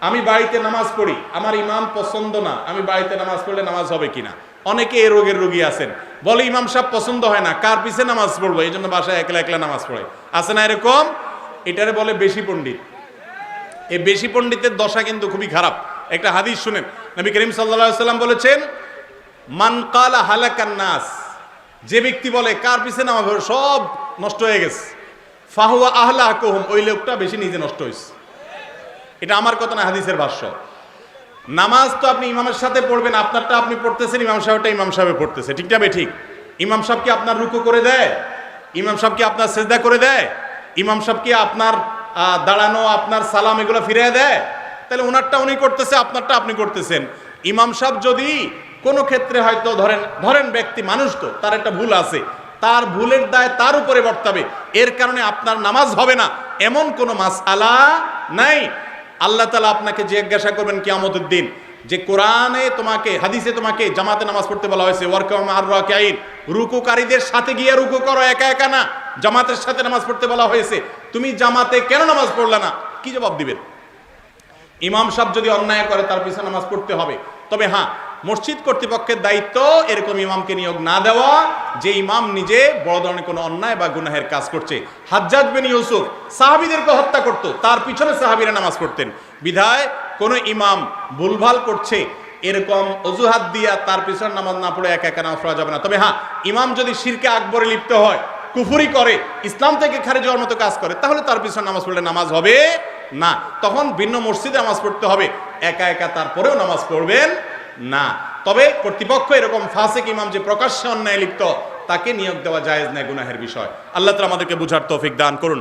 আমি বাড়িতে নামাজ পড়ি, আমার ইমাম পছন্দ না, আমি বাড়িতে নামাজ পড়লে নামাজ হবে কিনা? অনেকে এই রোগের রোগী আছেন, বলে ইমাম সাহেব পছন্দ হয় না, কার পিছে নামাজ পড়বো, এই জন্য বাসায় একলা একলা নামাজ পড়ে। আছে না এরকম? এটারে বলে বেশি পণ্ডিত। এই বেশি পণ্ডিতের দশা কিন্তু খুবই খারাপ। একটা হাদিস শুনেন, নবী করিম সাল্লাল্লাহু আলাইহি সাল্লাম বলেছেন, মান কালা হালাকান নাস, যে ব্যক্তি বলে কার পিছে নামাজ পড়বে সব নষ্ট হয়ে গেছে, ফাহুয়া আহলাকুহুম, ওই লোকটা বেশি নিজে নষ্ট হয়েছে। এটা আমার কথা না, হাদিসের ভাষ্য। নামাজ তো আপনি ইমামের সাথে পড়বেন, আপনারটা আপনি পড়তেছেন, ইমাম সাহেবটা ইমাম সাহেব পড়তেছে, ঠিক না ঠিক? ইমাম সাহেব কি আপনার রুকু করে দেয়? ইমাম সাহেব কি আপনার সেজদা করে দেয়? ইমাম সাহেব কি আপনার দাঁড়ানো, আপনার সালাম এগুলো ফিরিয়ে দেয়? তাহলে ওনারটা উনি করতেছে, আপনারটা আপনি করতেছেন। ইমাম সাহেব যদি কোনো ক্ষেত্রে হয়তো ধরেন ব্যক্তি মানুষ, তো তার একটা ভুল আছে, তার ভুলের দায় তার উপরে বর্তাবে, এর কারণে আপনার নামাজ হবে না, এমন কোনো মাসআলা নাই। আল্লাহ তাআলা আপনাকে জিজ্ঞাসা করবেন কিয়ামতের দিন যে কোরআনে তোমাকে, হাদিসে তোমাকে জামাতে নামাজ পড়তে বলা হয়েছে, ওয়ারকাউ মা'আর রাকিঈন, রুকুকারীদের সাথে গিয়ে রুকু করো, একা একা না, জামাতের সাথে নামাজ পড়তে বলা হয়েছে, তুমি জামাতে কেন নামাজ পড়লা না? কি জবাব দিবেন? ইমাম সাহেব যদি অন্যায় করে তার পিছনে নামাজ পড়তে হবে। তবে হ্যাঁ, মসজিদ কর্তৃপক্ষের দায়িত্ব এরকম ইমামকে নিয়োগ না দেওয়া যে ইমাম নিজে বড় ধরনের কোনো অন্যায় বা গুনাহের কাজ করছে। হাজ্জাজ বিন ইউসুফ সাহাবীদেরকে হত্যা করত, তার পিছনে সাহাবীরা নামাজ পড়তেন। বিধায় কোনো ইমাম ভুলভাল করছে এরকম অজুহাত দিয়া তার পিছনে নামাজ না পড়ে একা একা নামাজ পড়া যাবে না। তবে হ্যাঁ, ইমাম যদি শিরকে আকবরে লিপ্ত হয়, কুফরি করে, ইসলাম থেকে খারিজ হওয়ার মতো কাজ করে, তাহলে তার পিছনে নামাজ পড়লে নামাজ হবে না, তখন ভিন্ন মসজিদে নামাজ পড়তে হবে, একা একা তারপরেও নামাজ পড়বেন না। তবে কর্তৃপক্ষ এরকম ফাসিক ইমাম যে প্রকাশ্যে অন্যায় লিপ্ত, তাকে নিয়োগ দেওয়া জায়েজ না, গুনাহের বিষয়। আল্লাহ তাআলা আমাদেরকে বুঝার তৌফিক দান করুন।